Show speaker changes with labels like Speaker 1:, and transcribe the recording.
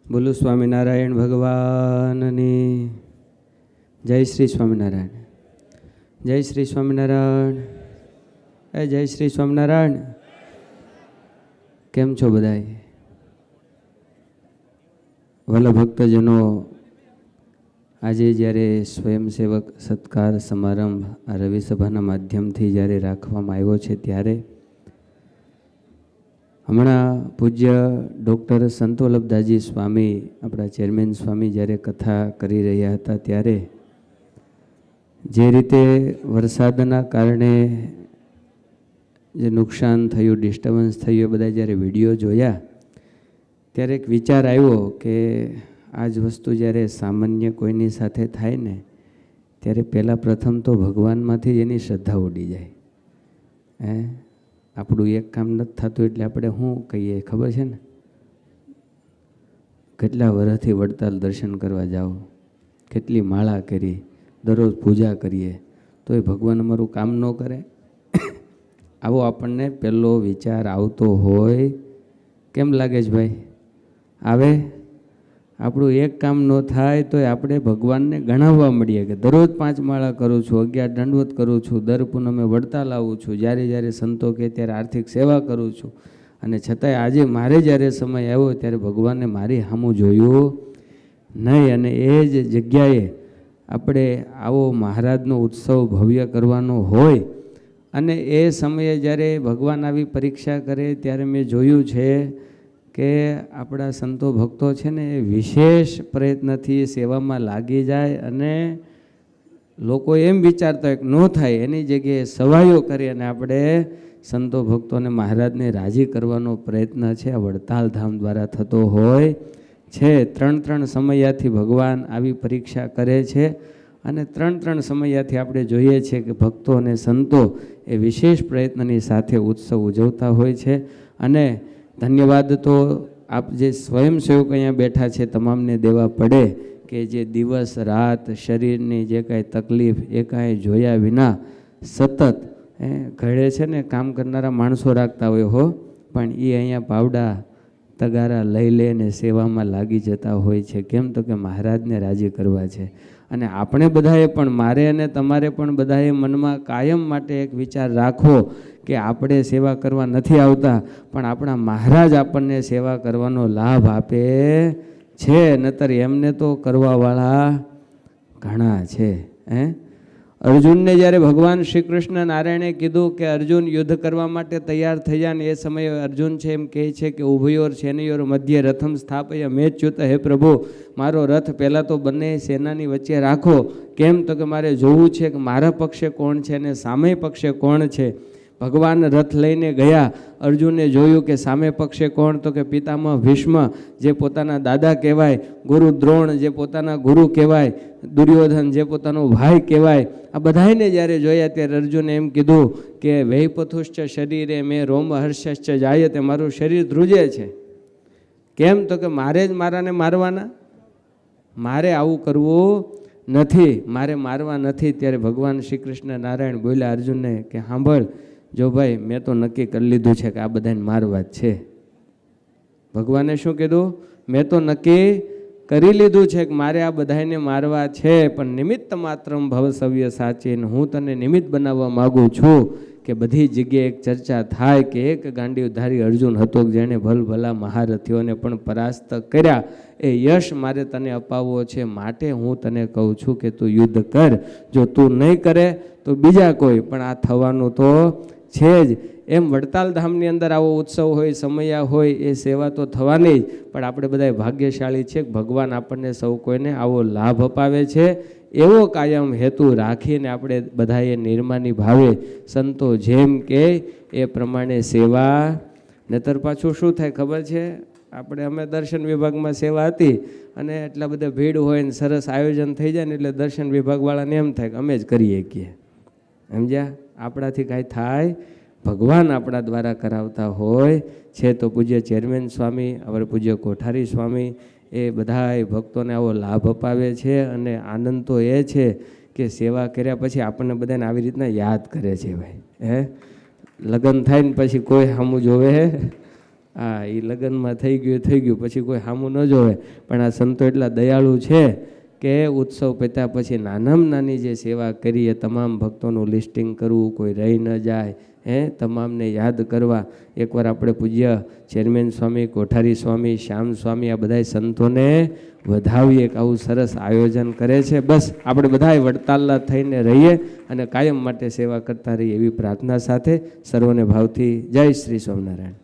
Speaker 1: બોલો સ્વામિનારાયણ ભગવાનની જય. શ્રી સ્વામિનારાયણ. જય શ્રી સ્વામિનારાયણ. જય શ્રી સ્વામિનારાયણ. કેમ છો બધાય? વલ્લભ ભક્તજનો, આજે જ્યારે સ્વયંસેવક સત્કાર સમારંભ આ રવિસભાના માધ્યમથી જ્યારે રાખવામાં આવ્યો છે, ત્યારે હમણાં પૂજ્ય ડૉક્ટર સંત વલ્લભદાસજી સ્વામી, આપણા ચેરમેન સ્વામી જ્યારે કથા કરી રહ્યા હતા, ત્યારે જે રીતે વરસાદના કારણે જે નુકસાન થયું, ડિસ્ટર્બન્સ થયું, એ બધા જ્યારે વિડીયો જોયા ત્યારે એક વિચાર આવ્યો કે આ જ વસ્તુ જ્યારે સામાન્ય કોઈની સાથે થાય ને, ત્યારે પહેલાં પ્રથમ તો ભગવાનમાંથી જ એની શ્રદ્ધા ઉડી જાય. આપણું એક કામ નથી થતું એટલે આપણે શું કહીએ ખબર છે ને? કેટલા વર્ષથી વડતાલ દર્શન કરવા જાઓ, કેટલી માળા કરી, દરરોજ પૂજા કરીએ, તો એ ભગવાન અમારું કામ ન કરે? આવો આપણને પહેલો વિચાર આવતો હોય. કેમ લાગે છે ભાઈ? આવે? આપણું એક કામ ન થાય તો આપણે ભગવાનને ગણાવવા મળીએ કે દરરોજ 5 માળા કરું છું, 11 દંડવત કરું છું, દર પૂનમે વડતાલ આવું છું, જ્યારે જ્યારે સંતો કહે ત્યારે આર્થિક સેવા કરું છું, અને છતાંય આજે મારે જ્યારે સમય આવ્યો ત્યારે ભગવાનને મારી સામું જોયું નહીં. અને એ જ જગ્યાએ આપણે આવો મહારાજનો ઉત્સવ ભવ્ય કરવાનો હોય, અને એ સમયે જ્યારે ભગવાન આવી પરીક્ષા કરે ત્યારે મેં જોયું છે કે આપણા સંતો ભક્તો છે ને, એ વિશેષ પ્રયત્નથી સેવામાં લાગી જાય, અને લોકો એમ વિચારતા હોય કે ન થાય એની જગ્યાએ સવાયો કરી અને આપણે સંતો ભક્તોને મહારાજને રાજી કરવાનો પ્રયત્ન છે આ વડતાલ ધામ દ્વારા થતો હોય છે. 3 સમયાથી ભગવાન આવી પરીક્ષા કરે છે, અને 3 સમયાથી આપણે જોઈએ છીએ કે ભક્તો અને સંતો એ વિશેષ પ્રયત્નની સાથે ઉત્સવ ઉજવતા હોય છે. અને ધન્યવાદ તો આપ જે સ્વયંસેવક અહીંયા બેઠા છે તમામને દેવા પડે કે જે દિવસ રાત શરીરની જે કાંઈ તકલીફ એ કાંઈ જોયા વિના સતત ઘરે છે ને કામ કરનારા માણસો રાખતા હોય હો, પણ એ અહીંયા પાવડા તગારા લઈ લઈને સેવામાં લાગી જતા હોય છે. કેમ? તો કે મહારાજને રાજી કરવા છે. અને આપણે બધાએ પણ, મારે અને તમારે પણ બધાએ મનમાં કાયમ માટે એક વિચાર રાખવો કે આપણે સેવા કરવા નથી આવતા, પણ આપણા મહારાજ આપણને સેવા કરવાનો લાભ આપે છે. નતર એમને તો કરવાવાળા ઘણા છે. અર્જુનને જ્યારે ભગવાન શ્રી કૃષ્ણ નારાયણે કીધું કે અર્જુન યુદ્ધ કરવા માટે તૈયાર થઈ જાય, ને એ સમયે અર્જુન છે એમ કહે છે કે ઉભયોર સેનયોર મધ્ય રથમ સ્થાપય મેચ્યુત, હે પ્રભુ મારો રથ પહેલાં તો બંને સેનાની વચ્ચે રાખો. કેમ? તો કે મારે જોવું છે કે મારા પક્ષે કોણ છે અને સામે પક્ષે કોણ છે. ભગવાન રથ લઈને ગયા, અર્જુને જોયું કે સામે પક્ષે કોણ? તો કે પિતામહ ભીષ્મ જે પોતાના દાદા કહેવાય, ગુરુ દ્રોણ જે પોતાના ગુરુ કહેવાય, દુર્યોધન જે પોતાનો ભાઈ કહેવાય. આ બધાને જ્યારે જોયા ત્યારે અર્જુને એમ કીધું કે વૈપથુશ્ચ શરીરે મેં રોમ હર્ષશ્ચ જાયતે, મારું શરીર ધ્રુજે છે. કેમ? તો કે મારે જ મારાને મારવાના, મારે આવું કરવું નથી, મારે મારવા નથી. ત્યારે ભગવાન શ્રી કૃષ્ણ નારાયણ બોલ્યા અર્જુનને કે સાંભળ, જો ભાઈ મેં તો નક્કી કરી લીધું છે કે આ બધાને મારવા જ છે. ભગવાને શું કીધું? મેં તો નક્કી કરી લીધું છે કે મારે આ બધાને મારવા છે, પણ નિમિત્ત માત્રમ ભવસવ્ય સાચીને હું તને નિમિત્ત બનાવવા માગું છું કે બધી જગ્યાએ એક ચર્ચા થાય કે એક ગાંડીવધારી અર્જુન હતો જેણે ભલભલા મહારથીઓને પણ પરાસ્ત કર્યા. એ યશ મારે તને અપાવવો છે, માટે હું તને કહું છું કે તું યુદ્ધ કર. જો તું નહીં કરે તો બીજા કોઈ, પણ આ થવાનું તો છે જ. એમ વડતાલ ધામની અંદર આવો ઉત્સવ હોય, સમયા હોય, એ સેવા તો થવાની જ, પણ આપણે બધા ભાગ્યશાળી છે કે ભગવાન આપણને સૌ કોઈને આવો લાભ અપાવે છે. એવો કાયમ હેતુ રાખીને આપણે બધાએ નિર્માની ભાવે સંતો જેમ કે એ પ્રમાણે સેવા. નતર પાછું શું થાય ખબર છે? આપણે અમે દર્શન વિભાગમાં સેવા હતી, અને એટલા બધા ભીડ હોય ને સરસ આયોજન થઈ જાય ને એટલે દર્શન વિભાગવાળાને એમ થાય કે અમે જ કરીએ કીએ. સમજ્યા? આપણાથી કાંઈ થાય? ભગવાન આપણા દ્વારા કરાવતા હોય છે. તો પૂજ્ય ચેરમેન સ્વામી, હવે પૂજ્ય કોઠારી સ્વામી એ બધાય ભક્તોને આવો લાભ અપાવે છે. અને આનંદ તો એ છે કે સેવા કર્યા પછી આપણને બધાને આવી રીતના યાદ કરે છે. ભાઈ લગ્ન થાય ને પછી કોઈ સામું જોવે હા એ લગ્નમાં થઈ ગયું પછી કોઈ સામું ન જોવે. પણ આ સંતો એટલા દયાળુ છે કે ઉત્સવ પત્યા પછી નાનામાં નાની જે સેવા કરી એ તમામ ભક્તોનું લિસ્ટિંગ કરવું, કોઈ રહી ન જાય, તમામને યાદ કરવા. એકવાર આપણે પૂજ્ય ચેરમેન સ્વામી, કોઠારી સ્વામી, શ્યામ સ્વામી આ બધા સંતોને વધાવીએ કે આવું સરસ આયોજન કરે છે. બસ આપણે બધાય વડતાલના થઈને રહીએ અને કાયમ માટે સેવા કરતા રહીએ એવી પ્રાર્થના સાથે સર્વને ભાવથી જય શ્રી સ્વામિનારાયણ.